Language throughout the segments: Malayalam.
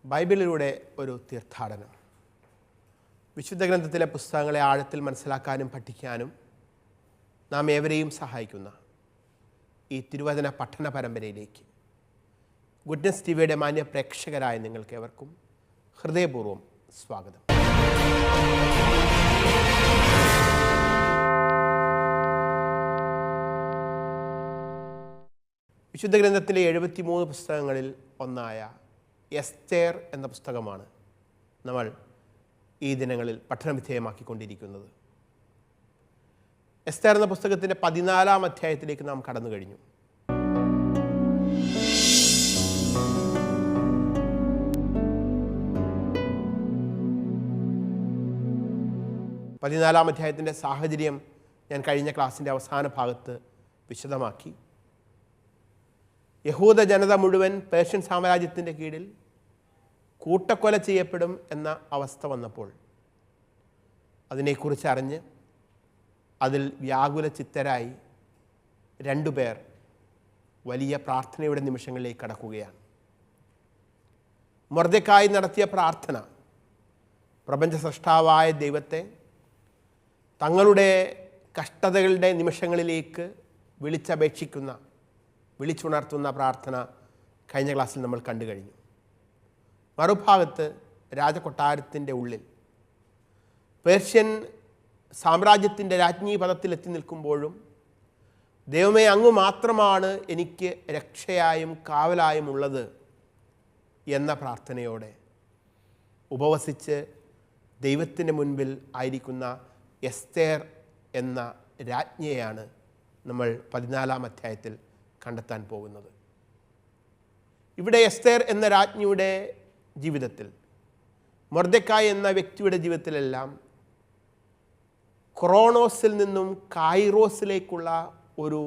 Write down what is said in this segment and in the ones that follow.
ബൈബിളിലൂടെ ഒരു തീർത്ഥാടനം. വിശുദ്ധ ഗ്രന്ഥത്തിലെ പുസ്തകങ്ങളെ ആഴത്തിൽ മനസ്സിലാക്കാനും പഠിക്കാനും നാം ഏവരെയും സഹായിക്കുന്ന ഈ തിരുവചന പഠന പരമ്പരയിലേക്ക് ഗുഡ്നസ് ടിവിയുടെ മാന്യ പ്രേക്ഷകരായ നിങ്ങൾക്ക് ഏവർക്കും ഹൃദയപൂർവ്വം സ്വാഗതം. വിശുദ്ധ ഗ്രന്ഥത്തിലെ 73 പുസ്തകങ്ങളിൽ ഒന്നായ എസ്തേർ എന്ന പുസ്തകമാണ് നമ്മൾ ഈ ദിനങ്ങളിൽ പഠനവിധേയമാക്കിക്കൊണ്ടിരിക്കുന്നത്. എസ്തേർ എന്ന പുസ്തകത്തിൻ്റെ 14-ാം അധ്യായത്തിലേക്ക് നാം കടന്നു കഴിഞ്ഞു. പതിനാലാം അധ്യായത്തിൻ്റെ സാഹചര്യം ഞാൻ കഴിഞ്ഞ ക്ലാസ്സിൻ്റെ അവസാന ഭാഗത്ത് വിശദമാക്കി. യഹൂദ ജനത മുഴുവൻ പേർഷ്യൻ സാമ്രാജ്യത്തിൻ്റെ കീഴിൽ കൂട്ടക്കൊല ചെയ്യപ്പെടും എന്ന അവസ്ഥ വന്നപ്പോൾ അതിനെക്കുറിച്ച് അറിഞ്ഞ് അതിൽ വ്യാകുല ചിത്തരായി രണ്ടുപേർ വലിയ പ്രാർത്ഥനയുടെ നിമിഷങ്ങളിലേക്ക് കടക്കുകയാണ്. മൊർദെഖായി നടത്തിയ പ്രാർത്ഥന പ്രപഞ്ച സൃഷ്ടാവായ ദൈവത്തെ തങ്ങളുടെ കഷ്ടതകളുടെ നിമിഷങ്ങളിലേക്ക് വിളിച്ചുണർത്തുന്ന പ്രാർത്ഥന കഴിഞ്ഞ ക്ലാസ്സിൽ നമ്മൾ കണ്ടു കഴിഞ്ഞു. മറുഭാഗത്ത് രാജകൊട്ടാരത്തിൻ്റെ ഉള്ളിൽ പേർഷ്യൻ സാമ്രാജ്യത്തിൻ്റെ രാജ്ഞി പദത്തിലെത്തി നിൽക്കുമ്പോഴും ദൈവമേ അങ്ങ് മാത്രമാണ് എനിക്ക് രക്ഷയായും കാവലായും ഉള്ളത് എന്ന പ്രാർത്ഥനയോടെ ഉപവസിച്ച് ദൈവത്തിൻ്റെ മുൻപിൽ ആയിരിക്കുന്ന എസ്തേർ എന്ന രാജ്ഞിയെയാണ് നമ്മൾ 14-ാം അധ്യായത്തിൽ കണ്ടെത്താൻ പോകുന്നത്. ഇവിടെ എസ്തേർ എന്ന രാജ്ഞിയുടെ ജീവിതത്തിൽ, മൊർദെഖായി എന്ന വ്യക്തിയുടെ ജീവിതത്തിലെല്ലാം ക്രോണോസിൽ നിന്നും കൈറോസിലേക്കുള്ള ഒരു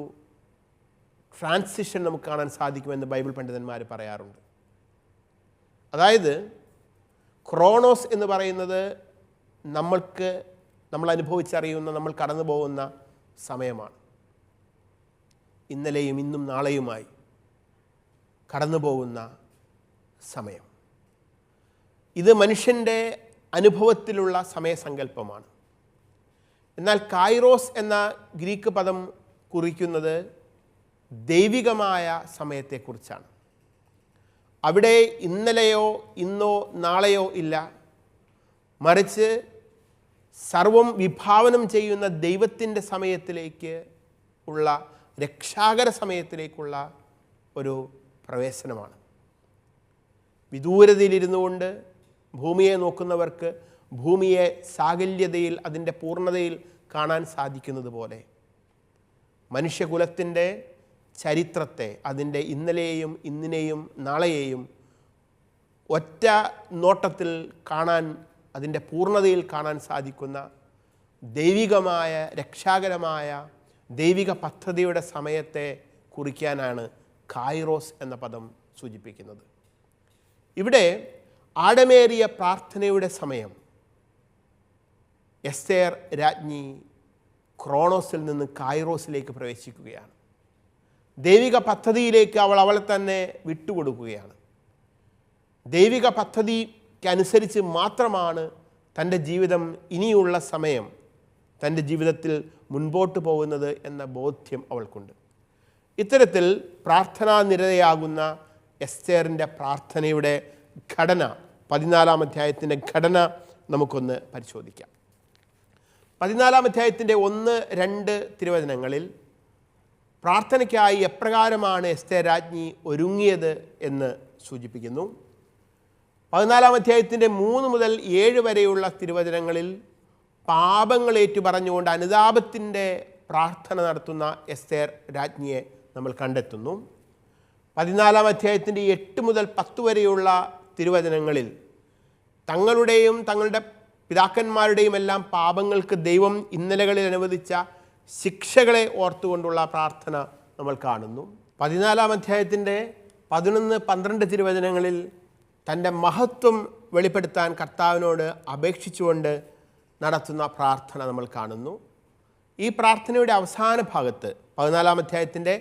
ട്രാൻസിഷൻ നമുക്ക് കാണാൻ സാധിക്കുമെന്ന് ബൈബിൾ പണ്ഡിതന്മാർ പറയാറുണ്ട്. അതായത് ക്രോണോസ് എന്ന് പറയുന്നത് നമ്മൾ അനുഭവിച്ചറിയുന്ന, നമ്മൾ കടന്നു പോകുന്ന സമയമാണ്. ഇന്നലെയും ഇന്നും നാളെയുമായി കടന്നു പോകുന്ന സമയം. ഇത് മനുഷ്യൻ്റെ അനുഭവത്തിലുള്ള സമയസങ്കല്പമാണ്. എന്നാൽ കൈറോസ് എന്ന ഗ്രീക്ക് പദം കുറിക്കുന്നത് ദൈവികമായ സമയത്തെക്കുറിച്ചാണ്. അവിടെ ഇന്നലെയോ ഇന്നോ നാളെയോ ഇല്ല, മറിച്ച് സർവം വിഭാവനം ചെയ്യുന്ന ദൈവത്തിൻ്റെ സമയത്തിലേക്ക് ഉള്ള, രക്ഷാകര സമയത്തിലേക്കുള്ള ഒരു പ്രവേശനമാണ്. വിദൂരതയിലിരുന്നു കൊണ്ട് ഭൂമിയെ നോക്കുന്നവർക്ക് ഭൂമിയെ സാകല്യതയിൽ, അതിൻ്റെ പൂർണ്ണതയിൽ കാണാൻ സാധിക്കുന്നത് പോലെ മനുഷ്യകുലത്തിൻ്റെ ചരിത്രത്തെ, അതിൻ്റെ ഇന്നലെയും ഇന്നിനെയും നാളെയെയും ഒറ്റ നോട്ടത്തിൽ കാണാൻ, അതിൻ്റെ പൂർണ്ണതയിൽ കാണാൻ സാധിക്കുന്ന ദൈവികമായ, രക്ഷാകരമായ ദൈവിക പദ്ധതിയുടെ സമയത്തെ കുറിക്കാനാണ് കൈറോസ് എന്ന പദം സൂചിപ്പിക്കുന്നത്. ഇവിടെ ആഴമേറിയ പ്രാർത്ഥനയുടെ സമയം എസ്തേർ രാജ്ഞി ക്രോണോസിൽ നിന്ന് കൈറോസിലേക്ക് പ്രവേശിക്കുകയാണ്. ദൈവിക പദ്ധതിയിലേക്ക് അവളെ തന്നെ വിട്ടുകൊടുക്കുകയാണ്. ദൈവിക പദ്ധതിക്കനുസരിച്ച് മാത്രമാണ് തൻ്റെ ജീവിതം, ഇനിയുള്ള സമയം തൻ്റെ ജീവിതത്തിൽ മുൻപോട്ട് പോകുന്നത് എന്ന ബോധ്യം അവൾക്കുണ്ട്. ഇത്തരത്തിൽ പ്രാർത്ഥനാനിരതയാകുന്ന എസ്തേറിൻ്റെ പ്രാർത്ഥനയുടെ ഘടന, 14-ാം അധ്യായത്തിൻ്റെ ഘടന നമുക്കൊന്ന് പരിശോധിക്കാം. 14-ാം അധ്യായത്തിൻ്റെ 1-2 തിരുവചനങ്ങളിൽ പ്രാർത്ഥനയ്ക്കായി എപ്രകാരമാണ് എസ്തേർ രാജ്ഞി ഒരുങ്ങിയത് എന്ന് സൂചിപ്പിക്കുന്നു. 14-ാം അധ്യായത്തിൻ്റെ 3 മുതൽ 7 വരെയുള്ള തിരുവചനങ്ങളിൽ പാപങ്ങൾ ഏറ്റുപറഞ്ഞുകൊണ്ട് അനുതാപത്തിൻ്റെ പ്രാർത്ഥന നടത്തുന്ന എസ്തേർ രാജ്ഞിയെ നമ്മൾ കണ്ടെത്തുന്നു. 14-ാം അധ്യായത്തിൻ്റെ 8 മുതൽ 10 വരെയുള്ള തിരുവചനങ്ങളിൽ തങ്ങളുടെയും തങ്ങളുടെ പിതാക്കന്മാരുടെയും എല്ലാം പാപങ്ങൾക്ക് ദൈവം ഇന്നലകളിൽ അനുവദിച്ച ശിക്ഷകളെ ഓർത്തുകൊണ്ടുള്ള പ്രാർത്ഥന നമ്മൾ കാണുന്നു. 14-ാം അധ്യായത്തിൻ്റെ 11-12 തിരുവചനങ്ങളിൽ തൻ്റെ മഹത്വം വെളിപ്പെടുത്താൻ കർത്താവിനോട് അപേക്ഷിച്ചുകൊണ്ട് നടത്തുന്ന പ്രാർത്ഥന നമ്മൾ കാണുന്നു. ഈ പ്രാർത്ഥനയുടെ അവസാന ഭാഗത്ത് 14-ാം അധ്യായത്തിൻ്റെ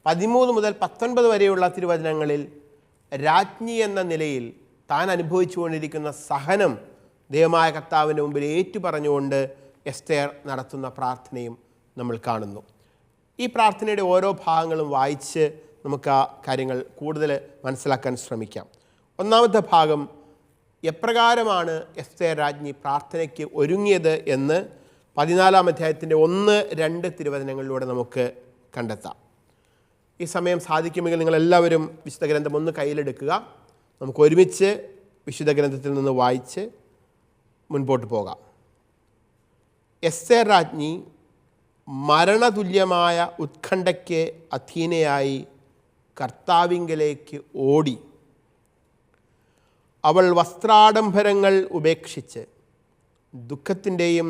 13 മുതൽ 19 വരെയുള്ള തിരുവചനങ്ങളിൽ രാജ്ഞി എന്ന നിലയിൽ താൻ അനുഭവിച്ചുകൊണ്ടിരിക്കുന്ന സഹനം ദൈവമായ കർത്താവിൻ്റെ മുമ്പിൽ ഏറ്റുപറഞ്ഞുകൊണ്ട് എസ്തേർ നടത്തുന്ന പ്രാർത്ഥനയും നമ്മൾ കാണുന്നു. ഈ പ്രാർത്ഥനയുടെ ഓരോ ഭാഗങ്ങളും വായിച്ച് നമുക്ക് ആ കാര്യങ്ങൾ കൂടുതൽ മനസ്സിലാക്കാൻ ശ്രമിക്കാം. ഒന്നാമത്തെ ഭാഗം, എപ്രകാരമാണ് എസ്തേർ രാജ്ഞി പ്രാർത്ഥനയ്ക്ക് ഒരുങ്ങിയത് എന്ന് 14-ാം അധ്യായത്തിൻ്റെ 1-2 തിരുവചനങ്ങളിലൂടെ നമുക്ക് കണ്ടെത്താം. ഈ സമയം സാധിക്കുമെങ്കിൽ നിങ്ങളെല്ലാവരും വിശുദ്ധ ഗ്രന്ഥം ഒന്ന് കയ്യിലെടുക്കുക. നമുക്ക് ഒരുമിച്ച് വിശുദ്ധ ഗ്രന്ഥത്തിൽ നിന്ന് വായിച്ച് മുൻപോട്ട് പോകാം. എസ്തേർ രാജ്ഞി മരണതുല്യമായ ഉത്കണ്ഠയ്ക്ക് അധീനയായി കർത്താവിങ്കലേക്ക് ഓടി. അവൾ വസ്ത്രാഡംബരങ്ങൾ ഉപേക്ഷിച്ച് ദുഃഖത്തിൻ്റെയും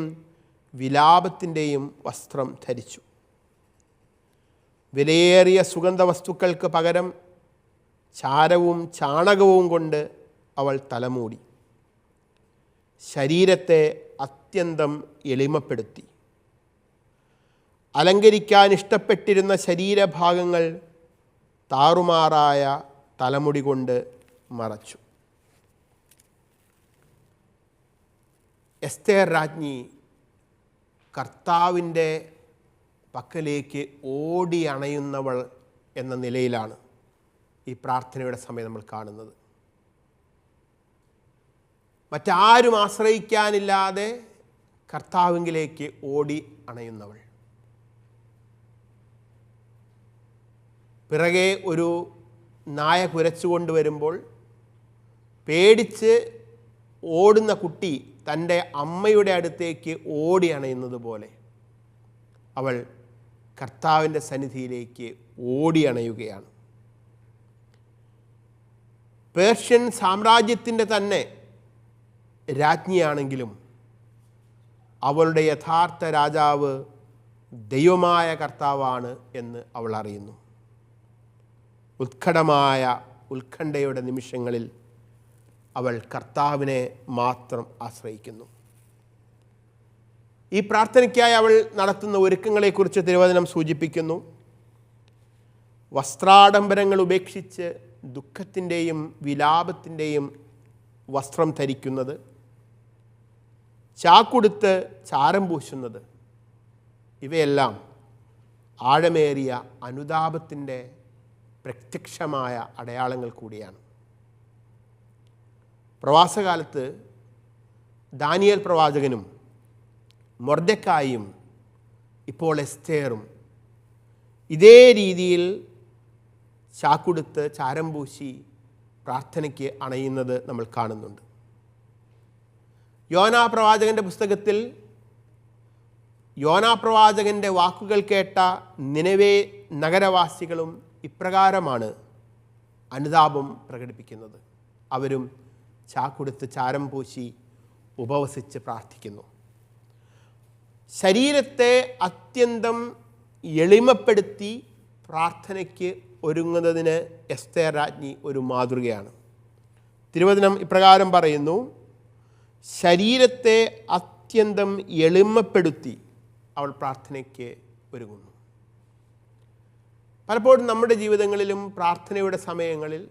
വിലാപത്തിൻ്റെയും വസ്ത്രം ധരിച്ചു. വിലയേറിയ സുഗന്ധവസ്തുക്കൾക്ക് പകരം ചാരവും ചാണകവും കൊണ്ട് അവൾ തലമൂടി. ശരീരത്തെ അത്യന്തം എളിമപ്പെടുത്തി. അലങ്കരിക്കാൻ ഇഷ്ടപ്പെട്ടിരുന്ന ശരീരഭാഗങ്ങൾ താറുമാറായ തലമുടി കൊണ്ട് മറച്ചു. എസ്തേർ രാജ്ഞി കർത്താവിൻ്റെ പക്കലേക്ക് ഓടി അണയുന്നവൾ എന്ന നിലയിലാണ് ഈ പ്രാർത്ഥനയുടെ സമയം നമ്മൾ കാണുന്നത്. മറ്റാരും ആശ്രയിക്കാനില്ലാതെ കർത്താവിലേക്ക് ഓടി അണയുന്നവൾ. പിറകെ ഒരു നായ കുരച്ചുകൊണ്ട് വരുമ്പോൾ പേടിച്ച് ഓടുന്ന കുട്ടി തൻ്റെ അമ്മയുടെ അടുത്തേക്ക് ഓടി അണയുന്നത് പോലെ അവൾ കർത്താവിൻ്റെ സന്നിധിയിലേക്ക് ഓടി അണയുകയാണ്. പേർഷ്യൻ സാമ്രാജ്യത്തിൻ്റെ തന്നെ രാജ്ഞിയാണെങ്കിലും അവളുടെ യഥാർത്ഥ രാജാവ് ദൈവമായ കർത്താവാണ് എന്ന് അവൾ അറിയുന്നു. ഉത്കണ്ഠയുടെ നിമിഷങ്ങളിൽ അവൾ കർത്താവിനെ മാത്രം ആശ്രയിക്കുന്നു. ഈ പ്രാർത്ഥനയ്ക്കായി അവൾ നടത്തുന്ന ഒരുക്കങ്ങളെക്കുറിച്ച് തിരുവചനം സൂചിപ്പിക്കുന്നു. വസ്ത്രാഡംബരങ്ങൾ ഉപേക്ഷിച്ച് ദുഃഖത്തിൻ്റെയും വിലാപത്തിൻ്റെയും വസ്ത്രം ധരിക്കുന്നത്, ചാക്കുടുത്ത് ചാരം പൂശുന്നത്, ഇവയെല്ലാം ആഴമേറിയ അനുതാപത്തിൻ്റെ പ്രത്യക്ഷമായ അടയാളങ്ങൾ കൂടിയാണ്. പ്രവാസകാലത്ത് ദാനിയേൽ പ്രവാചകനും മൊർദെഖായിയും ഇപ്പോൾ എസ്തേറും ഇതേ രീതിയിൽ ചാക്കുടുത്ത് ചാരം പൂശി പ്രാർത്ഥനയ്ക്ക് അണയുന്നത് നമ്മൾ കാണുന്നുണ്ട്. യോനാ പ്രവാചകൻ്റെ പുസ്തകത്തിൽ യോനാ പ്രവാചകൻ്റെ വാക്കുകൾ കേട്ട നിനവേ നഗരവാസികളും ഇപ്രകാരമാണ് അനുതാപം പ്രകടിപ്പിക്കുന്നത്. അവരും ചാക്കുടുത്ത് ചാരം പൂശി ഉപവസിച്ച് പ്രാർത്ഥിക്കുന്നു. ശരീരത്തെ അത്യന്തം എളിമപ്പെടുത്തി പ്രാർത്ഥനയ്ക്ക് ഒരുങ്ങുന്നതിന് എസ്തേർ രാജ്ഞി ഒരു മാതൃകയാണ്. തിരുവചനം ഇപ്രകാരം പറയുന്നു, ശരീരത്തെ അത്യന്തം എളിമപ്പെടുത്തി അവൾ പ്രാർത്ഥനയ്ക്ക് ഒരുങ്ങുന്നു. പലപ്പോഴും നമ്മുടെ ജീവിതങ്ങളിലും പ്രാർത്ഥനയുടെ സമയങ്ങളിൽ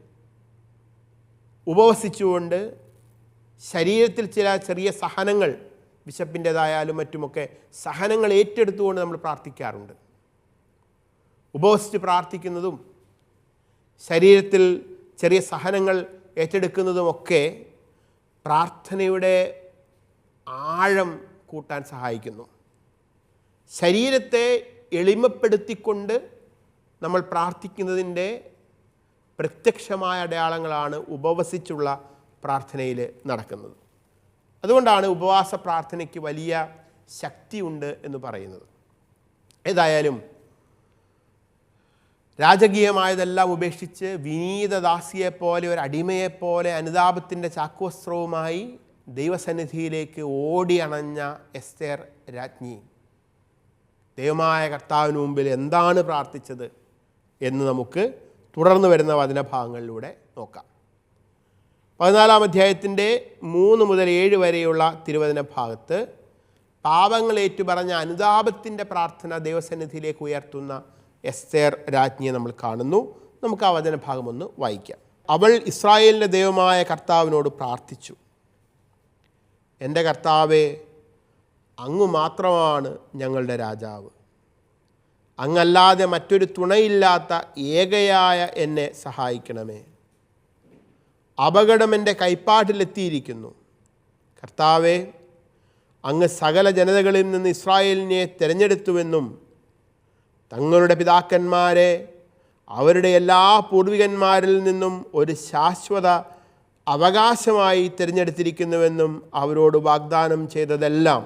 ഉപവസിച്ചുകൊണ്ട് ശരീരത്തിൽ ചില ചെറിയ സഹനങ്ങൾ, വിശപ്പിൻ്റെതായാലും മറ്റുമൊക്കെ സഹനങ്ങൾ ഏറ്റെടുത്തുകൊണ്ട് നമ്മൾ പ്രാർത്ഥിക്കാറുണ്ട്. ഉപവസിച്ച് പ്രാർത്ഥിക്കുന്നതും ശരീരത്തിൽ ചെറിയ സഹനങ്ങൾ ഏറ്റെടുക്കുന്നതുമൊക്കെ പ്രാർത്ഥനയുടെ ആഴം കൂട്ടാൻ സഹായിക്കുന്നു. ശരീരത്തെ എളിമപ്പെടുത്തിക്കൊണ്ട് നമ്മൾ പ്രാർത്ഥിക്കുന്നതിൻ്റെ പ്രത്യക്ഷമായ അടയാളങ്ങളാണ് ഉപവസിച്ചുള്ള പ്രാർത്ഥനയിൽ നടക്കുന്നത്. അതുകൊണ്ടാണ് ഉപവാസ പ്രാർത്ഥനയ്ക്ക് വലിയ ശക്തിയുണ്ട് എന്ന് പറയുന്നത്. ഏതായാലും രാജകീയമായതെല്ലാം ഉപേക്ഷിച്ച് വിനീതദാസിയെപ്പോലെ, ഒരു അടിമയെപ്പോലെ അനുതാപത്തിൻ്റെ ചാക്കുവസ്ത്രവുമായി ദൈവസന്നിധിയിലേക്ക് ഓടി അണഞ്ഞ എസ്തേർ രാജ്ഞി ദൈവമായ കർത്താവിന് മുമ്പിൽ എന്താണ് പ്രാർത്ഥിച്ചത് എന്ന് നമുക്ക് തുടർന്ന് വരുന്ന വചനഭാഗങ്ങളിലൂടെ നോക്കാം. 14-ാം അധ്യായത്തിൻ്റെ 3 മുതൽ 7 വരെയുള്ള തിരുവചന ഭാഗത്ത് പാപങ്ങൾ ഏറ്റുപറഞ്ഞ അനുതാപത്തിൻ്റെ പ്രാർത്ഥന ദൈവസന്നിധിയിലേക്ക് ഉയർത്തുന്ന എസ്തേർ രാജ്ഞിയെ നമ്മൾ കാണുന്നു. നമുക്ക് ആ വചനഭാഗം ഒന്ന് വായിക്കാം. അവൾ ഇസ്രായേലിൻ്റെ ദൈവമായ കർത്താവിനോട് പ്രാർത്ഥിച്ചു. എൻ്റെ കർത്താവേ, അങ്ങ് മാത്രമാണ് ഞങ്ങളുടെ രാജാവ്. അങ്ങല്ലാതെ മറ്റൊരു തുണയില്ലാത്ത ഏകയായ എന്നെ സഹായിക്കണമേ. അപകടം എൻ്റെ കൈപ്പാട്ടിലെത്തിയിരിക്കുന്നു. കർത്താവേ, അങ്ങ് സകല ജനതകളിൽ നിന്ന് ഇസ്രായേലിനെ തിരഞ്ഞെടുത്തുവെന്നും തങ്ങളുടെ പിതാക്കന്മാരെ അവരുടെ എല്ലാ പൂർവികന്മാരിൽ നിന്നും ഒരു ശാശ്വത അവകാശമായി തിരഞ്ഞെടുത്തിരിക്കുന്നുവെന്നും അവരോട് വാഗ്ദാനം ചെയ്തതെല്ലാം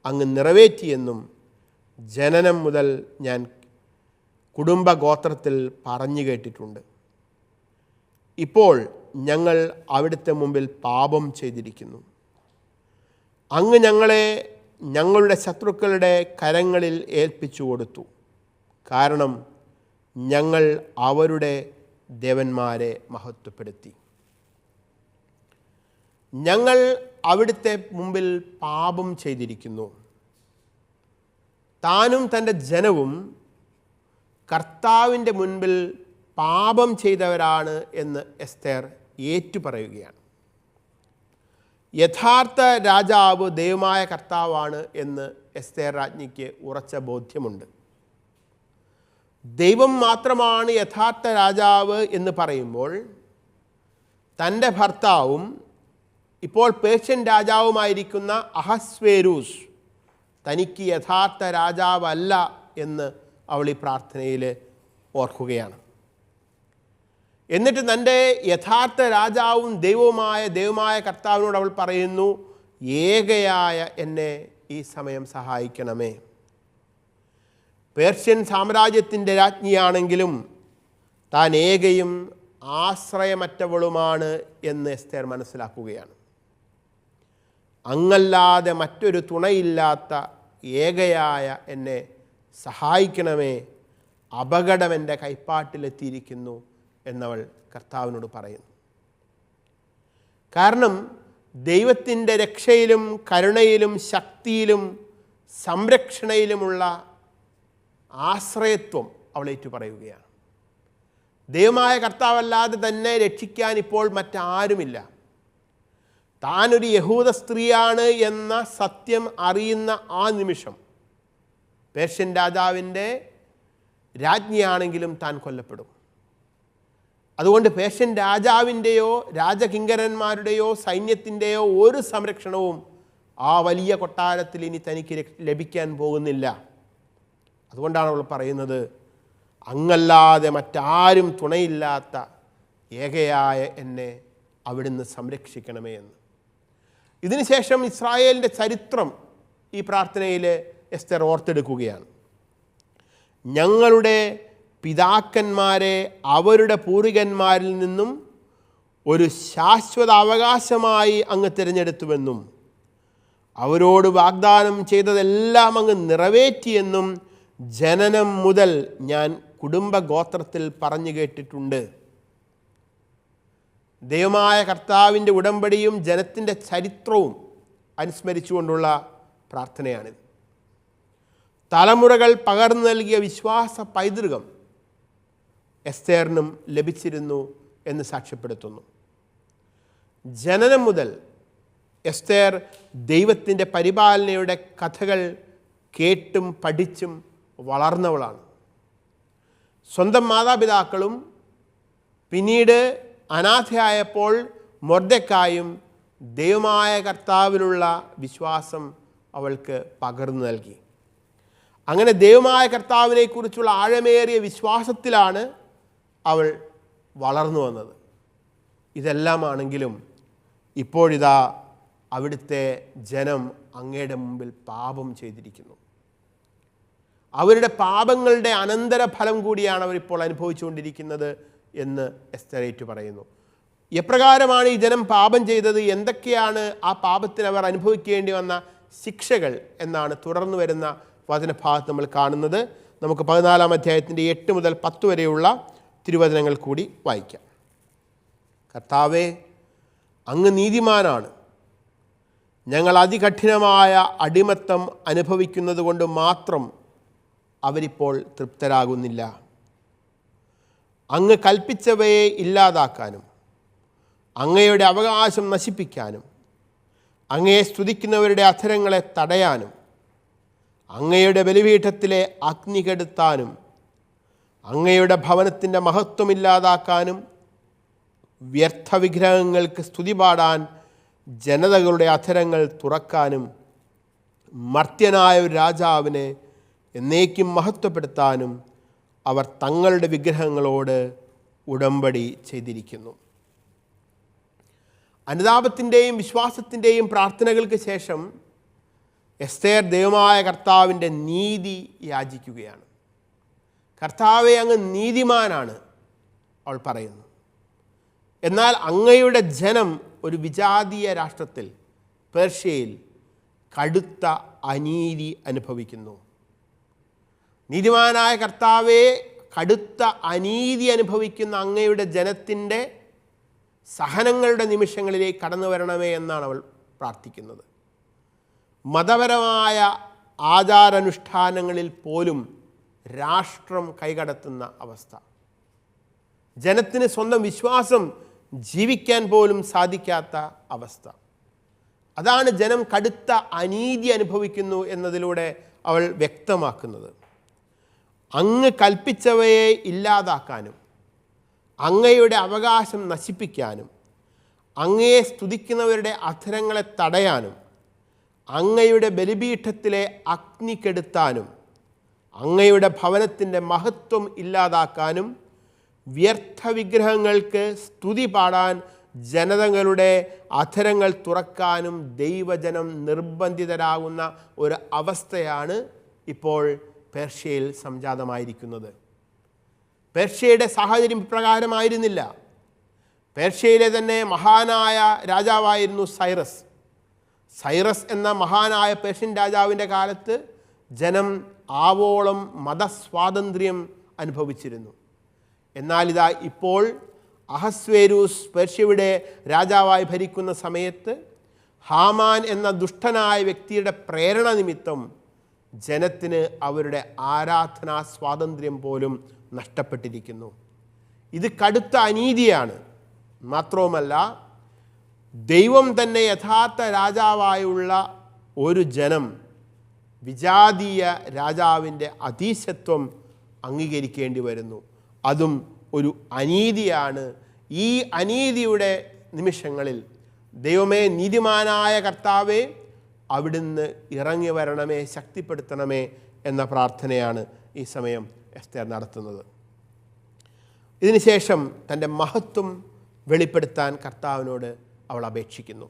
അങ്ങ് നിറവേറ്റിയെന്നും ജനനം മുതൽ ഞാൻ കുടുംബഗോത്രത്തിൽ പറഞ്ഞു കേട്ടിട്ടുണ്ട്. ഇപ്പോൾ ഞങ്ങൾ അവിടുത്തെ മുമ്പിൽ പാപം ചെയ്തിരിക്കുന്നു. അങ്ങ് ഞങ്ങളെ ഞങ്ങളുടെ ശത്രുക്കളുടെ കരങ്ങളിൽ ഏൽപ്പിച്ചു കൊടുത്തു. കാരണം ഞങ്ങൾ അവരുടെ ദേവന്മാരെ മഹത്വപ്പെടുത്തി. ഞങ്ങൾ അവിടുത്തെ മുമ്പിൽ പാപം ചെയ്തിരിക്കുന്നു. താനും തൻ്റെ ജനവും കർത്താവിൻ്റെ മുൻപിൽ പാപം ചെയ്തവരാണ് എന്ന് എസ്തേർ ഏറ്റുപറയുകയാണ്. യഥാർത്ഥ രാജാവ് ദൈവമായ കർത്താവാണ് എന്ന് എസ്തേർ രാജ്ഞിക്ക് ഉറച്ച ബോധ്യമുണ്ട്. ദൈവം മാത്രമാണ് യഥാർത്ഥ രാജാവ് എന്ന് പറയുമ്പോൾ തൻ്റെ ഭർത്താവും ഇപ്പോൾ പേർഷ്യൻ രാജാവുമായിരിക്കുന്ന അഹസ്വേരൂസ് തനിക്ക് യഥാർത്ഥ രാജാവല്ല എന്ന് അവൾ ഈ പ്രാർത്ഥനയിൽ ഓർക്കുകയാണ്. എന്നിട്ട് തൻ്റെ യഥാർത്ഥ രാജാവും ദൈവമായ കർത്താവിനോട് അവൾ പറയുന്നു, ഏകയായ എന്നെ ഈ സമയം സഹായിക്കണമേ. പേർഷ്യൻ സാമ്രാജ്യത്തിൻ്റെ രാജ്ഞിയാണെങ്കിലും താൻ ഏകയും ആശ്രയമറ്റവളുമാണ് എന്ന് എസ്തേർ മനസ്സിലാക്കുകയാണ്. അങ്ങല്ലാതെ മറ്റൊരു തുണയില്ലാത്ത ഏകയായ എന്നെ സഹായിക്കണമേ. അപകടം എൻ്റെ കൈപ്പാട്ടിലെത്തിയിരിക്കുന്നു എന്നവൾ കർത്താവിനോട് പറയുന്നു. കാരണം ദൈവത്തിൻ്റെ രക്ഷയിലും കരുണയിലും ശക്തിയിലും സംരക്ഷണയിലുമുള്ള ആശ്രയത്വം അവൾ ഏറ്റുപറയുകയാണ്. ദൈവമായ കർത്താവല്ലാതെ തന്നെ രക്ഷിക്കാൻ ഇപ്പോൾ മറ്റാരുമില്ല. താനൊരു യഹൂദ സ്ത്രീയാണ് എന്ന സത്യം അറിയുന്ന ആ നിമിഷം പേർഷ്യൻ രാജാവിൻ്റെ രാജ്ഞിയാണെങ്കിലും താൻ കൊല്ലപ്പെടും. അതുകൊണ്ട് പേർഷ്യൻ രാജാവിൻ്റെയോ രാജകിങ്കരന്മാരുടെയോ സൈന്യത്തിൻ്റെയോ ഒരു സംരക്ഷണവും ആ വലിയ കൊട്ടാരത്തിൽ ഇനി തനിക്ക് ലഭിക്കാൻ പോകുന്നില്ല. അതുകൊണ്ടാണ് അവൾ പറയുന്നത്, അങ്ങല്ലാതെ മറ്റാരും തുണയില്ലാത്ത ഏകയായ എന്നെ അവിടുന്ന് സംരക്ഷിക്കണമേ എന്ന്. ഇതിനുശേഷം ഇസ്രായേലിൻ്റെ ചരിത്രം ഈ പ്രാർത്ഥനയിൽ എസ്തർ ഓർത്തെടുക്കുകയാണ്. ഞങ്ങളുടെ പിതാക്കന്മാരെ അവരുടെ പൂർവികന്മാരിൽ നിന്നും ഒരു ശാശ്വത അവകാശമായി അങ്ങ് തിരഞ്ഞെടുത്തുവെന്നും അവരോട് വാഗ്ദാനം ചെയ്തതെല്ലാം അങ്ങ് നിറവേറ്റിയെന്നും ജനനം മുതൽ ഞാൻ കുടുംബഗോത്രത്തിൽ പറഞ്ഞു കേട്ടിട്ടുണ്ട്. ദൈവമായ കർത്താവിൻ്റെ ഉടമ്പടിയും ജനത്തിൻ്റെ ചരിത്രവും അനുസ്മരിച്ചുകൊണ്ടുള്ള പ്രാർത്ഥനയാണിത്. തലമുറകൾ പകർന്നു നൽകിയ വിശ്വാസ പൈതൃകം എസ്തേറിനും ലഭിച്ചിരുന്നു എന്ന് സാക്ഷ്യപ്പെടുത്തുന്നു. ജനനം മുതൽ എസ്തേർ ദൈവത്തിൻ്റെ പരിപാലനയുടെ കഥകൾ കേട്ടും പഠിച്ചും വളർന്നവളാണ്. സ്വന്തം മാതാപിതാക്കളും പിന്നീട് അനാഥയായപ്പോൾ മൊർദെഖായും ദൈവമായ കർത്താവിലുള്ള വിശ്വാസം അവൾക്ക് പകർന്നു നൽകി. അങ്ങനെ ദൈവമായ കർത്താവിനെക്കുറിച്ചുള്ള ആഴമേറിയ വിശ്വാസത്തിലാണ് അവൾ വളർന്നു വന്നത്. ഇതെല്ലാമാണെങ്കിലും ഇപ്പോഴിതാ അവിടുത്തെ ജനം അങ്ങയുടെ മുമ്പിൽ പാപം ചെയ്തിരിക്കുന്നു. അവരുടെ പാപങ്ങളുടെ അനന്തരഫലം കൂടിയാണ് അവരിപ്പോൾ അനുഭവിച്ചുകൊണ്ടിരിക്കുന്നത് എന്ന് എസ്തേർ പറയുന്നു. എപ്രകാരമാണ് ഈ ജനം പാപം ചെയ്തത്, എന്തൊക്കെയാണ് ആ പാപത്തിന് അവർ അനുഭവിക്കേണ്ടി വന്ന ശിക്ഷകൾ എന്നാണ് തുടർന്ന് വരുന്ന വചനഭാഗത്ത് നമ്മൾ കാണുന്നത്. നമുക്ക് 14-ാം അധ്യായത്തിൻ്റെ 8 മുതൽ 10 വരെയുള്ള തിരുവചനങ്ങൾ കൂടി വായിക്കാം. കർത്താവേ, അങ്ങ് നീതിമാനാണ്. ഞങ്ങൾ അതികഠിനമായ അടിമത്തം അനുഭവിക്കുന്നത് കൊണ്ട് മാത്രം അവരിപ്പോൾ തൃപ്തരാകുന്നില്ല. അങ്ങ് കൽപ്പിച്ചവയെ ഇല്ലാതാക്കാനും അങ്ങയുടെ അവകാശം നശിപ്പിക്കാനും അങ്ങയെ സ്തുതിക്കുന്നവരുടെ അധരങ്ങളെ തടയാനും അങ്ങയുടെ ബലിപീഠത്തിലെ അഗ്നി കെടുത്താനും അങ്ങയുടെ ഭവനത്തിൻ്റെ മഹത്വമില്ലാതാക്കാനും വ്യർത്ഥ വിഗ്രഹങ്ങൾക്ക് സ്തുതി പാടാൻ ജനതകളുടെ അധരങ്ങൾ തുറക്കാനും മർത്യനായ ഒരു രാജാവിനെ എന്നേക്കും മഹത്വപ്പെടുത്താനും അവർ തങ്ങളുടെ വിഗ്രഹങ്ങളോട് ഉടമ്പടി ചെയ്തിരിക്കുന്നു. അനുതാപത്തിൻ്റെയും വിശ്വാസത്തിൻ്റെയും പ്രാർത്ഥനകൾക്ക് ശേഷം എസ്തേർ ദൈവമായ കർത്താവിൻ്റെ നീതി യാചിക്കുകയാണ്. കർത്താവെ, അങ്ങ് നീതിമാനാണ് അവൾ പറയുന്നു. എന്നാൽ അങ്ങയുടെ ജനം ഒരു വിജാതീയ രാഷ്ട്രത്തിൽ പേർഷ്യയിൽ കടുത്ത അനീതി അനുഭവിക്കുന്നു. നീതിമാനായ കർത്താവെ, കടുത്ത അനീതി അനുഭവിക്കുന്ന അങ്ങയുടെ ജനത്തിൻ്റെ സഹനങ്ങളുടെ നിമിഷങ്ങളിലേക്ക് കടന്നു വരണമേ എന്നാണ് അവൾ പ്രാർത്ഥിക്കുന്നത്. മതപരമായ ആചാരാനുഷ്ഠാനങ്ങളിൽ പോലും രാഷ്ട്രം കൈകടത്തുന്ന അവസ്ഥ, ജനത്തിന് സ്വന്തം വിശ്വാസം ജീവിക്കാൻ പോലും സാധിക്കാത്ത അവസ്ഥ, അതാണ് ജനം കടുത്ത അനീതി അനുഭവിക്കുന്നു എന്നതിലൂടെ അവൾ വ്യക്തമാക്കുന്നത്. അങ്ങ് കൽപ്പിച്ചവയെ ഇല്ലാതാക്കാനും അങ്ങയുടെ അവകാശം നശിപ്പിക്കാനും അങ്ങയെ സ്തുതിക്കുന്നവരുടെ അധരങ്ങളെ തടയാനും അങ്ങയുടെ ബലിപീഠത്തിലെ അഗ്നി കെടുത്താനും അങ്ങയുടെ ഭവനത്തിൻ്റെ മഹത്വം ഇല്ലാതാക്കാനും വ്യർത്ഥ വിഗ്രഹങ്ങൾക്ക് സ്തുതി പാടാൻ ജനതകളുടെ അധരങ്ങൾ തുറക്കാനും ദൈവജനം നിർബന്ധിതരാകുന്ന ഒരു അവസ്ഥയാണ് ഇപ്പോൾ പേർഷ്യയിൽ സംജാതമായിരിക്കുന്നത്. പേർഷ്യയുടെ സാഹചര്യം ഇപ്രകാരമായിരുന്നില്ല. പേർഷ്യയിലെ തന്നെ മഹാനായ രാജാവായിരുന്നു സൈറസ്. സൈറസ് എന്ന മഹാനായ പേർഷ്യൻ രാജാവിൻ്റെ കാലത്ത് ജനം ആവോളം മതസ്വാതന്ത്ര്യം അനുഭവിച്ചിരുന്നു. എന്നാൽ ഇതാ ഇപ്പോൾ അഹസ്വേരൂസ് പേർഷ്യയുടെ രാജാവായി ഭരിക്കുന്ന സമയത്ത് ഹാമാൻ എന്ന ദുഷ്ടനായ വ്യക്തിയുടെ പ്രേരണ നിമിത്തം ജനത്തിന് അവരുടെ ആരാധനാ സ്വാതന്ത്ര്യം പോലും നഷ്ടപ്പെട്ടിരിക്കുന്നു. ഇത് കടുത്ത അനീതിയാണ്. മാത്രവുമല്ല, ദൈവം തന്നെ യഥാർത്ഥ രാജാവായുള്ള ഒരു ജനം വിജാതീയ രാജാവിൻ്റെ അധീശത്വം അംഗീകരിക്കേണ്ടി വരുന്നു. അതും ഒരു അനീതിയാണ്. ഈ അനീതിയുടെ നിമിഷങ്ങളിൽ ദൈവമേ, നീതിമാനായ കർത്താവേ, അവിടുന്ന് ഇറങ്ങി വരണമേ, ശക്തിപ്പെടുത്തണമേ എന്ന പ്രാർത്ഥനയാണ് ഈ സമയം എസ്തേർ നടത്തുന്നത്. ഇതിനുശേഷം തൻ്റെ മഹത്വം വെളിപ്പെടുത്താൻ കർത്താവിനോട് അവൾ അപേക്ഷിക്കുന്നു.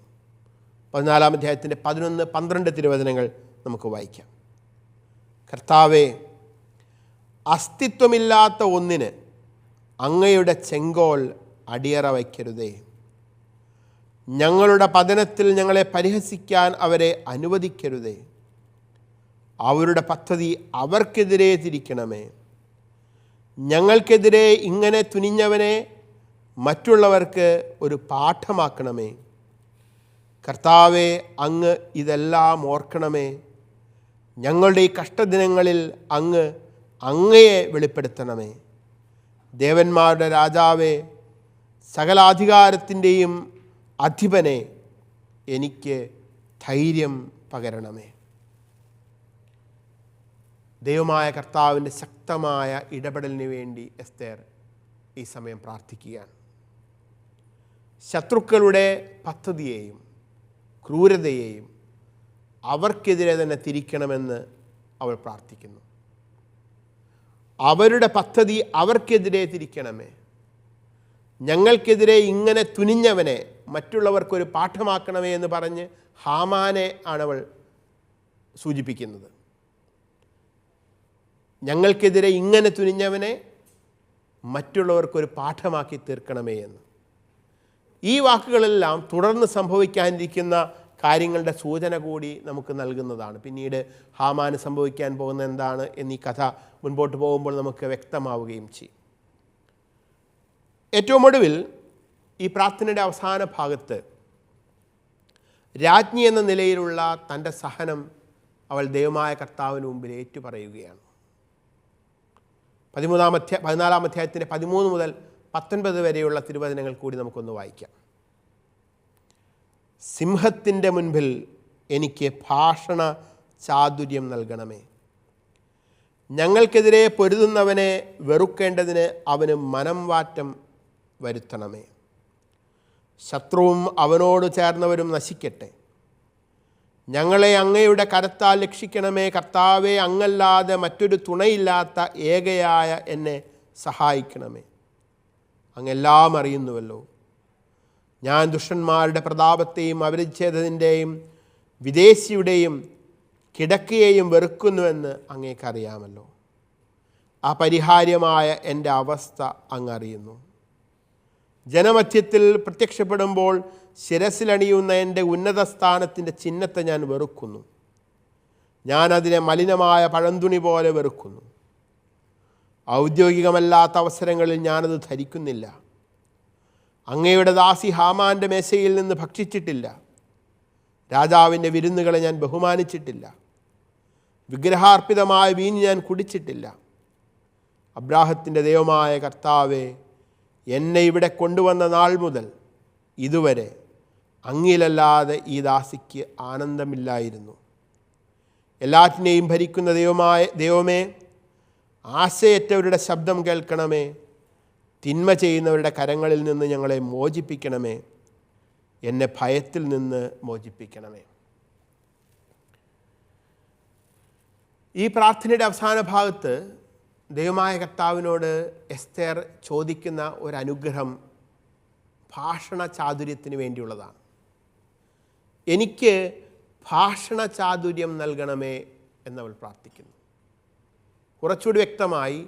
14-ാം അധ്യായത്തിൻ്റെ 11-12 തിരുവചനങ്ങൾ നമുക്ക് വായിക്കാം. കർത്താവേ, അസ്തിത്വമില്ലാത്ത ഒന്നിന് അങ്ങയുടെ ചെങ്കോൽ അടിയറ വയ്ക്കരുതേ. ഞങ്ങളുടെ പതനത്തിൽ ഞങ്ങളെ പരിഹസിക്കാൻ അവരെ അനുവദിക്കരുതേ. അവരുടെ പദ്ധതി അവർക്കെതിരെ തിരിക്കണമേ. ഞങ്ങൾക്കെതിരെ ഇങ്ങനെ തുനിഞ്ഞവനെ മറ്റുള്ളവർക്ക് ഒരു പാഠമാക്കണമേ. കർത്താവെ, അങ്ങ് ഇതെല്ലാം ഓർക്കണമേ. ഞങ്ങളുടെ ഈ കഷ്ടദിനങ്ങളിൽ അങ്ങ് അങ്ങയെ വെളിപ്പെടുത്തണമേ. ദേവന്മാരുടെ രാജാവേ, സകലാധികാരത്തിൻ്റെയും അധിപനെ, എനിക്ക് ധൈര്യം പകരണമേ. ദൈവമായ കർത്താവിൻ്റെ ശക്തമായ ഇടപെടലിന് വേണ്ടി എസ്തേർ ഈ സമയം പ്രാർത്ഥിക്കുകയാണ്. ശത്രുക്കളുടെ പദ്ധതിയെയും ക്രൂരതയെയും അവർക്കെതിരെ തന്നെ തിരിക്കണമെന്ന് അവൾ പ്രാർത്ഥിക്കുന്നു. അവരുടെ പദ്ധതി അവർക്കെതിരെ തിരിക്കണമേ. ഞങ്ങൾക്കെതിരെ ഇങ്ങനെ തുനിഞ്ഞവനെ മറ്റുള്ളവർക്കൊരു പാഠമാക്കണമേ എന്ന് പറഞ്ഞ് ഹാമാനെ ആണവൾ സൂചിപ്പിക്കുന്നത്. ഞങ്ങൾക്കെതിരെ ഇങ്ങനെ തുനിഞ്ഞവനെ മറ്റുള്ളവർക്കൊരു പാഠമാക്കി തീർക്കണമേ എന്ന്. ഈ വാക്കുകളെല്ലാം തുടർന്ന് സംഭവിക്കാനിരിക്കുന്ന കാര്യങ്ങളുടെ സൂചന കൂടി നമുക്ക് നൽകുന്നതാണ്. പിന്നീട് ഹാമാന് സംഭവിക്കാൻ പോകുന്ന എന്താണ് എന്നീ കഥ മുൻപോട്ട് പോകുമ്പോൾ നമുക്ക് വ്യക്തമാവുകയും ചെയ്യും. ഏറ്റവും ഒടുവിൽ ഈ പ്രാർത്ഥനയുടെ അവസാന ഭാഗത്ത് രാജ്ഞി എന്ന നിലയിലുള്ള തൻ്റെ സഹനം അവൾ ദൈവമായ കർത്താവിന് മുമ്പിൽ ഏറ്റുപറയുകയാണ്. 14 അധ്യായത്തിൻ്റെ 13 മുതൽ 19 വരെയുള്ള തിരുവചനങ്ങൾ കൂടി നമുക്കൊന്ന് വായിക്കാം. സിംഹത്തിൻ്റെ മുൻപിൽ എനിക്ക് ഭാഷണ ചാതുര്യം നൽകണമേ. ഞങ്ങൾക്കെതിരെ പൊരുതുന്നവനെ വെറുക്കേണ്ടതിന് അവന് മനംവാറ്റം വരുത്തണമേ. ശത്രുവും അവനോട് ചേർന്നവരും നശിക്കട്ടെ. ഞങ്ങളെ അങ്ങയുടെ കരത്താൽ രക്ഷിക്കണമേ. കർത്താവെ, അങ്ങല്ലാതെ മറ്റൊരു തുണയില്ലാത്ത ഏകയായ എന്നെ സഹായിക്കണമേ. അങ്ങെല്ലാം അറിയുന്നുവല്ലോ. ഞാൻ ദുഷ്ടന്മാരുടെ പ്രതാപത്തെയും അപരിച്ഛേദത്തിൻ്റെയും വിദേശിയുടെയും കിടക്കയെയും വെറുക്കുന്നുവെന്ന് അങ്ങേക്കറിയാമല്ലോ. അപരിഹാര്യമായ എൻ്റെ അവസ്ഥ അങ്ങറിയുന്നു. ജനമധ്യത്തിൽ പ്രത്യക്ഷപ്പെടുമ്പോൾ ശിരസിലണിയുന്ന എൻ്റെ ഉന്നത സ്ഥാനത്തിൻ്റെ ചിഹ്നത്തെ ഞാൻ വെറുക്കുന്നു. ഞാനതിനെ മലിനമായ പഴന്തുണി പോലെ വെറുക്കുന്നു. ഔദ്യോഗികമല്ലാത്ത അവസരങ്ങളിൽ ഞാനത് ധരിക്കുന്നില്ല. അങ്ങയുടെ ദാസി ഹാമാൻ്റെ മേശയിൽ നിന്ന് ഭക്ഷിച്ചിട്ടില്ല. രാജാവിൻ്റെ വിരുന്നുകളെ ഞാൻ ബഹുമാനിച്ചിട്ടില്ല. വിഗ്രഹാർപ്പിതമായ വീഞ്ഞ് ഞാൻ കുടിച്ചിട്ടില്ല. അബ്രാഹത്തിൻ്റെ ദൈവമായ കർത്താവെ, എന്നെ ഇവിടെ കൊണ്ടുവന്ന നാൾ മുതൽ ഇതുവരെ അങ്ങിലല്ലാതെ ഈ ദാസിക്ക് ആനന്ദമില്ലായിരുന്നു. എല്ലാറ്റിനെയും ഭരിക്കുന്ന ദൈവമേ, ആശയറ്റവരുടെ ശബ്ദം കേൾക്കണമേ. തിന്മ ചെയ്യുന്നവരുടെ കരങ്ങളിൽ നിന്ന് ഞങ്ങളെ മോചിപ്പിക്കണമേ. എന്നെ ഭയത്തിൽ നിന്ന് മോചിപ്പിക്കണമേ. ഈ പ്രാർത്ഥനയുടെ അവസാന ഭാഗത്ത് ദൈവമായ കർത്താവിനോട് എസ്തേർ ചോദിക്കുന്ന ഒരു അനുഗ്രഹം ഭാഷണ ചാതുര്യത്തിന് വേണ്ടിയുള്ളതാണ്. എനിക്ക് ഭാഷണ ചാതുര്യം നൽകണമേ എന്നവൾ പ്രാർത്ഥിക്കുന്നു. കുറച്ചുകൂടി വ്യക്തമായി,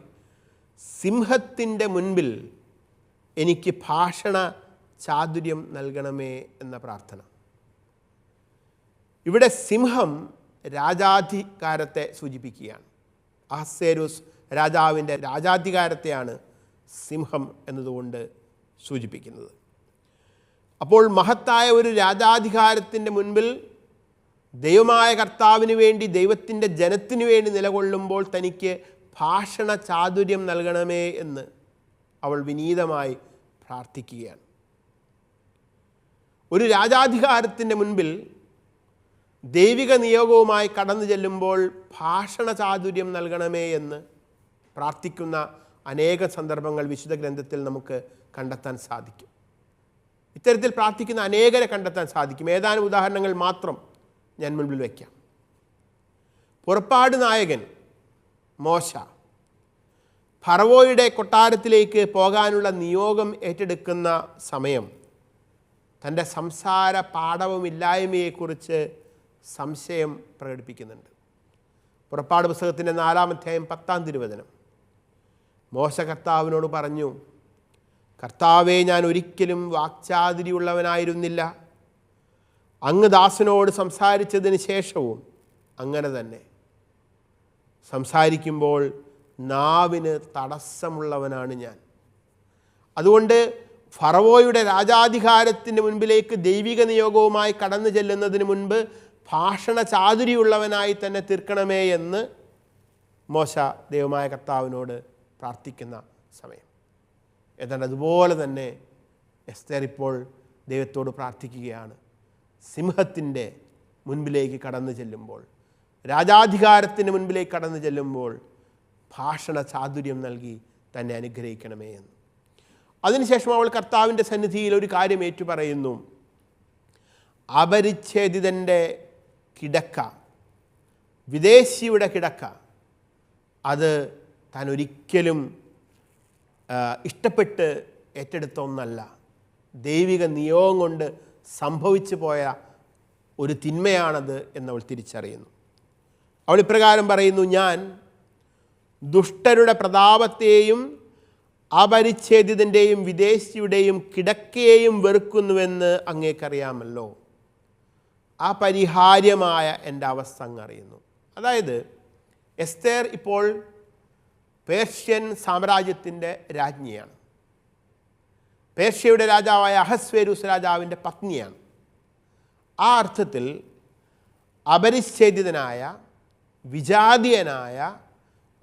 സിംഹത്തിൻ്റെ മുൻപിൽ എനിക്ക് ഭാഷണ ചാതുര്യം നൽകണമേ എന്ന പ്രാർത്ഥന. ഇവിടെ സിംഹം രാജാധികാരത്തെ സൂചിപ്പിക്കുകയാണ്. അഹസ്വേരോസ് രാജാവിൻ്റെ രാജാധികാരത്തെയാണ് സിംഹം എന്നതുകൊണ്ട് സൂചിപ്പിക്കുന്നത്. അപ്പോൾ മഹത്തായ ഒരു രാജാധികാരത്തിൻ്റെ മുൻപിൽ ദൈവമായ കർത്താവിന് വേണ്ടി, ദൈവത്തിൻ്റെ ജനത്തിനു വേണ്ടി നിലകൊള്ളുമ്പോൾ തനിക്ക് ഭാഷണ ചാതുര്യം നൽകണമേ എന്ന് അവൾ വിനീതമായി പ്രാർത്ഥിക്കുകയാണ്. ഒരു രാജാധികാരത്തിൻ്റെ മുൻപിൽ ദൈവിക നിയോഗവുമായി കടന്നു ചെല്ലുമ്പോൾ ഭാഷണ ചാതുര്യം നൽകണമേ എന്ന് പ്രാർത്ഥിക്കുന്ന അനേക സന്ദർഭങ്ങൾ വിശുദ്ധ ഗ്രന്ഥത്തിൽ നമുക്ക് കണ്ടെത്താൻ സാധിക്കും. ഇത്തരത്തിൽ പ്രാർത്ഥിക്കുന്ന അനേകരെ കണ്ടെത്താൻ സാധിക്കും. ഏതാനും ഉദാഹരണങ്ങൾ മാത്രം ഞാൻ മുൻപിൽ വയ്ക്കാം. പുറപ്പാട് നായകൻ മോശ ഫറവോയുടെ കൊട്ടാരത്തിലേക്ക് പോകാനുള്ള നിയോഗം ഏറ്റെടുക്കുന്ന സമയം തൻ്റെ സംസാര പാടവമില്ലായ്മയെക്കുറിച്ച് സംശയം പ്രകടിപ്പിക്കുന്നുണ്ട്. പുറപ്പാട് പുസ്തകത്തിൻ്റെ 4-ാം അധ്യായം 10-ാം തിരുവചനം. മോശ കർത്താവിനോട് പറഞ്ഞു, കർത്താവേ, ഞാൻ ഒരിക്കലും വാക്ചാതുരിയുള്ളവനായിരുന്നില്ല. അങ്ങ് ദാസനോട് സംസാരിച്ചതിന് ശേഷവും അങ്ങനെ തന്നെ. സംസാരിക്കുമ്പോൾ നാവിന് തടസ്സമുള്ളവനാണ് ഞാൻ. അതുകൊണ്ട് ഫറവോയുടെ രാജാധികാരത്തിൻ്റെ മുൻപിലേക്ക് ദൈവിക നിയോഗവുമായി കടന്നു ചെല്ലുന്നതിന് മുൻപ് ഭാഷണ ചാതുരിയുള്ളവനായി തന്നെ തീർക്കണമേ എന്ന് മോശ ദൈവമായ കർത്താവിനോട് പ്രാർത്ഥിക്കുന്ന സമയം. എന്നാൽ അതുപോലെ തന്നെ എസ്തേർ ഇപ്പോൾ ദൈവത്തോട് പ്രാർത്ഥിക്കുകയാണ്. സിംഹത്തിൻ്റെ മുൻപിലേക്ക് കടന്നു ചെല്ലുമ്പോൾ, രാജാധികാരത്തിന് മുൻപിലേക്ക് കടന്നു ചെല്ലുമ്പോൾ ഭാഷണ ചാതുര്യം നൽകി തന്നെ അനുഗ്രഹിക്കണമേ എന്ന്. അതിനുശേഷം അവൾ കർത്താവിൻ്റെ സന്നിധിയിൽ ഒരു കാര്യം ഏറ്റുപറയുന്നു. അപരിച്ഛേദിതൻ്റെ കിടക്ക, വിദേശിയുടെ കിടക്ക, അത് താൻ ഒരിക്കലും ഇഷ്ടപ്പെട്ട് ഏറ്റെടുത്ത ഒന്നല്ല. ദൈവിക നിയോഗം കൊണ്ട് സംഭവിച്ചു പോയ ഒരു തിന്മയാണത് എന്നവൾ തിരിച്ചറിയുന്നു. അവൾ ഇപ്രകാരം പറയുന്നു, ഞാൻ ദുഷ്ടരുടെ പ്രതാപത്തെയും അപരിച്ഛേദിതൻ്റെയും വിദേശിയുടെയും കിടക്കയെയും വെറുക്കുന്നുവെന്ന് അങ്ങേക്കറിയാമല്ലോ. അപരിഹാര്യമായ എൻ്റെ അവസ്ഥ അങ്ങറിയുന്നു. അതായത് എസ്തേർ ഇപ്പോൾ പേർഷ്യൻ സാമ്രാജ്യത്തിൻ്റെ രാജ്ഞിയാണ്. പേർഷ്യയുടെ രാജാവായ അഹസ്വേരൂസ് രാജാവിൻ്റെ പത്നിയാണ്. ആ അർത്ഥത്തിൽ അപരിച്ഛേദിതനായ, വിജാതീയനായ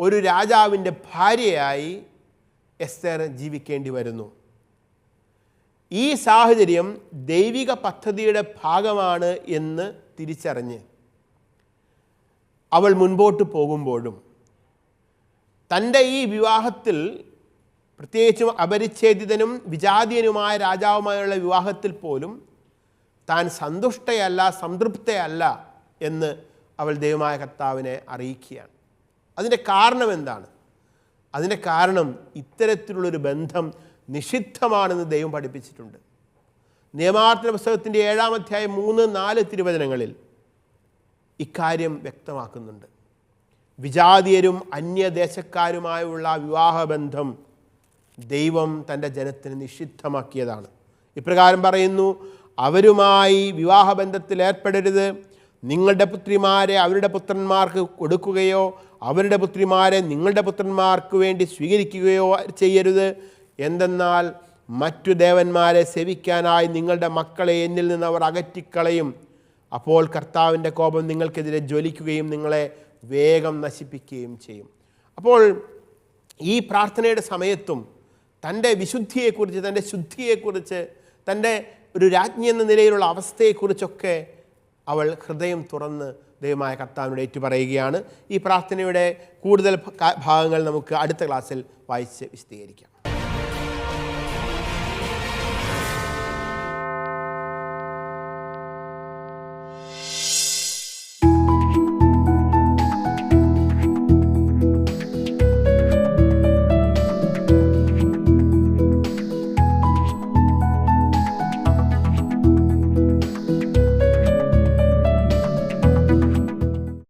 ഒരു രാജാവിൻ്റെ ഭാര്യയായി എസ്തേർ ജീവിക്കേണ്ടി വരുന്നു. ഈ സാഹചര്യം ദൈവിക പദ്ധതിയുടെ ഭാഗമാണ് എന്ന് തിരിച്ചറിഞ്ഞ് അവൾ മുൻപോട്ട് പോകുമ്പോഴും തൻ്റെ ഈ വിവാഹത്തിൽ, പ്രത്യേകിച്ചും അപരിച്ഛേദിതനും വിജാതീയനുമായ രാജാവുമായുള്ള വിവാഹത്തിൽ പോലും താൻ സന്തുഷ്ടയല്ല, സംതൃപ്തയല്ല എന്ന് അവൾ ദൈവമായ കർത്താവിനെ അറിയിക്കുകയാണ്. അതിൻ്റെ കാരണം എന്താണ്? അതിൻ്റെ കാരണം ഇത്തരത്തിലുള്ളൊരു ബന്ധം നിഷിദ്ധമാണെന്ന് ദൈവം പഠിപ്പിച്ചിട്ടുണ്ട്. നിയമാവർത്തന പുസ്തകത്തിൻ്റെ 7-ാം അധ്യായം 3-4 തിരുവചനങ്ങളിൽ ഇക്കാര്യം വ്യക്തമാക്കുന്നുണ്ട്. വിജാതീയരും അന്യദേശക്കാരുമായുള്ള വിവാഹബന്ധം ദൈവം തൻ്റെ ജനത്തിന് നിഷിദ്ധമാക്കിയതാണ്. ഇപ്രകാരം പറയുന്നു: അവരുമായി വിവാഹബന്ധത്തിൽ ഏർപ്പെടരുത്. നിങ്ങളുടെ പുത്രിമാരെ അവരുടെ പുത്രന്മാർക്ക് കൊടുക്കുകയോ അവരുടെ പുത്രിമാരെ നിങ്ങളുടെ പുത്രന്മാർക്ക് വേണ്ടി സ്വീകരിക്കുകയോ ചെയ്യരുത്. എന്തെന്നാൽ മറ്റു ദേവന്മാരെ സേവിക്കാനായി നിങ്ങളുടെ മക്കളെ എന്നിൽ നിന്ന് അവർ അകറ്റിക്കളയും. അപ്പോൾ കർത്താവിൻ്റെ കോപം നിങ്ങൾക്കെതിരെ ജ്വലിക്കുകയും നിങ്ങളെ വേഗം നശിപ്പിക്കുകയും ചെയ്യും. അപ്പോൾ ഈ പ്രാർത്ഥനയുടെ സമയത്തും തൻ്റെ വിശുദ്ധിയെക്കുറിച്ച്, തൻ്റെ ശുദ്ധിയെക്കുറിച്ച്, തൻ്റെ ഒരു രാജ്ഞി എന്ന നിലയിലുള്ള അവസ്ഥയെക്കുറിച്ചൊക്കെ അവൾ ഹൃദയം തുറന്ന് ദൈവമായ കർത്താവിനോട് ഏറ്റുപറയുകയാണ്. ഈ പ്രാർത്ഥനയുടെ കൂടുതൽ ഭാഗങ്ങൾ നമുക്ക് അടുത്ത ക്ലാസ്സിൽ വായിച്ച് വിശദീകരിക്കാം.